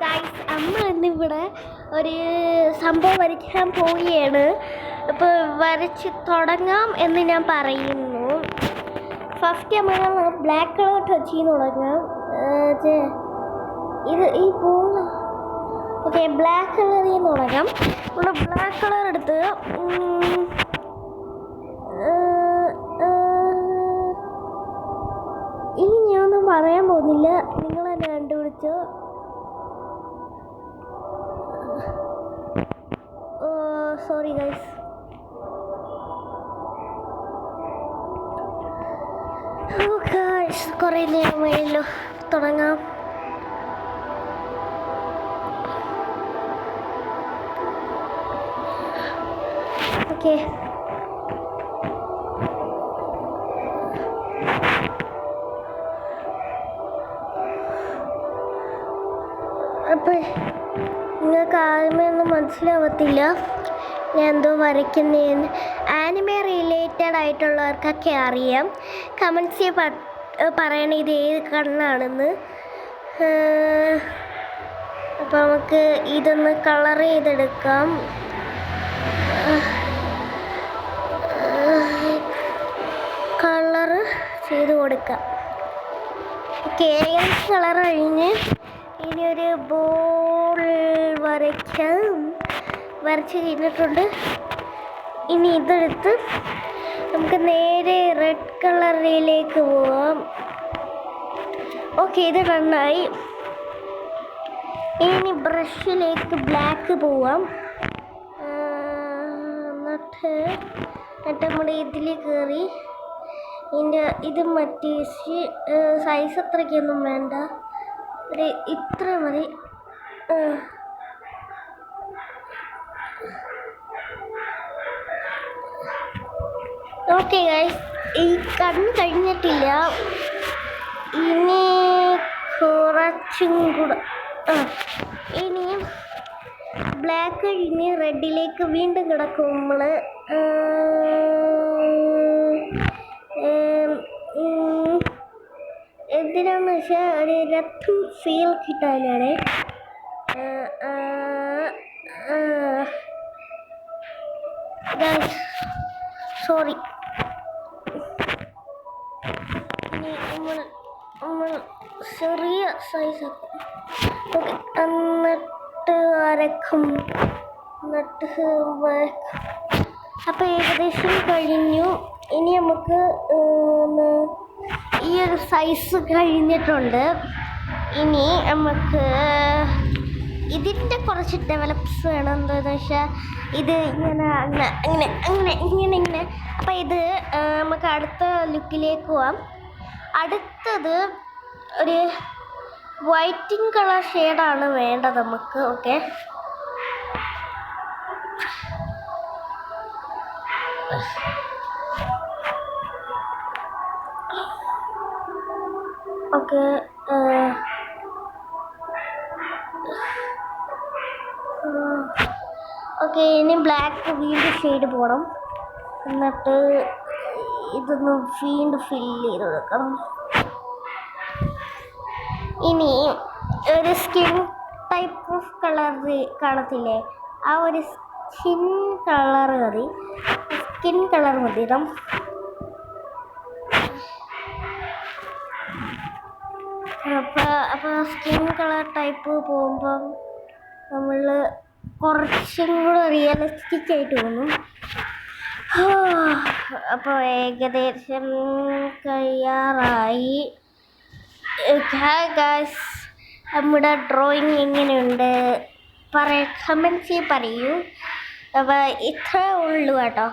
Guys, അമ്മ ഇന്നിവിടെ ഒരു സംഭവം വരയ്ക്കാൻ പോവുകയാണ്. അപ്പോൾ വരച്ച് തുടങ്ങാം എന്ന് ഞാൻ പറയുന്നു. ഫസ്റ്റ് നമ്മൾ ബ്ലാക്ക് കളർ ടച്ച് ചെയ്ത് തുടങ്ങാം. ഇത് ഈ പൂള ഓക്കെ, ബ്ലാക്ക് കളറിൽ നിന്ന് തുടങ്ങാം. നമ്മൾ ബ്ലാക്ക് കളർ എടുത്ത് ഇനി ഞാനൊന്നും പറയാൻ പോകുന്നില്ല, നിങ്ങൾ തന്നെ കണ്ടുപിടിച്ചോ. Sorry guys. കുറേ നേരമായല്ലോ, തുടങ്ങാം. ഓക്കെ, അപ്പോൾ നിങ്ങൾക്ക് ആദ്യമേ ഒന്നും മനസ്സിലാവത്തില്ല ഞാൻ എന്തോ വരയ്ക്കുന്നതെന്ന്. ആനിമേ റിലേറ്റഡ് ആയിട്ടുള്ളവർക്കൊക്കെ അറിയാം. കമൻസ് പറയണേ ഇത് ഏത് കണ്ണാണെന്ന്. അപ്പോൾ നമുക്ക് ഇതൊന്ന് കളർ ചെയ്തെടുക്കാം. കളറ് ചെയ്ത് കൊടുക്കാം. ഓക്കെ, കളർ കഴിഞ്ഞ് ഇനി ഒരു ബോൾ വരച്ച് കഴിഞ്ഞിട്ടുണ്ട്. ഇനി ഇതെടുത്ത് നമുക്ക് നേരെ റെഡ് കളറിലേക്ക് പോവാം. ഓക്കെ, ഇത് നന്നായി. ഇനി ബ്രഷിലേക്ക് ബ്ലാക്ക് പോവാം. എന്നിട്ട് നമ്മുടെ ഇതിൽ കയറി ഇത് മറ്റേ സൈസ് അത്രയ്ക്കൊന്നും വേണ്ട, ഒരു ഇത്ര മതി. ഓക്കെ ഗൈസ്, ഈ കണ്ണ് കഴിഞ്ഞിട്ടില്ല. ഇനി കുറച്ചും കൂടെ ഇനിയും ബ്ലാക്ക് കഴിഞ്ഞ് റെഡിലേക്ക് വീണ്ടും കിടക്കും നമ്മൾ. എന്തിനാന്ന് വെച്ചാൽ ഒരു രക്തം ഫീൽ കിട്ടാനാണ്. സോറി. നമ്മൾ ചെറിയ സൈസ് ഓക്കെ, എന്നിട്ട് വരക്കും. അപ്പോൾ ഏകദേശം കഴിഞ്ഞു. ഇനി നമുക്ക് ഈ ഒരു സൈസ് കഴിഞ്ഞിട്ടുണ്ട്. ഇനി നമുക്ക് ഇതിൻ്റെ കുറച്ച് ഡെവലപ്സ് വേണം. എന്താണെന്ന് വെച്ചാൽ ഇത് ഇങ്ങനെ ഇങ്ങനെ. അപ്പോൾ ഇത് നമുക്ക് അടുത്ത ലുക്കിലേക്ക് പോവാം. അടുത്തത് ഒരു വൈറ്റിംഗ് കളർ ഷെയ്ഡാണ് വേണ്ടത് നമുക്ക്. Okay, okay. ഓക്കെ, ഇനി ബ്ലാക്ക് വീണ്ടും ഷെയ്ഡ് പോകണം. എന്നിട്ട് ഇതൊന്ന് വീണ്ടും ഫില്ല് ചെയ്ത് കൊടുക്കണം. ഇനി ഒരു സ്കിൻ ടൈപ്പ് ഓഫ് കളർ കാണത്തില്ലേ, ആ ഒരു സ്കിൻ കളർ മതി. അപ്പോൾ സ്കിൻ കളർ ടൈപ്പ് പോകുമ്പം നമ്മൾ കുറച്ചും കൂടെ റിയലിസ്റ്റിക് ആയിട്ട് തോന്നും. അപ്പോൾ ഏകദേശം കഴിയാറായി. ഗൈസ്, നമ്മുടെ ഡ്രോയിങ് എങ്ങനെയുണ്ട് കമൻസ് പറയൂ. അപ്പോൾ ഇത്രേ ഉള്ളൂ കേട്ടോ.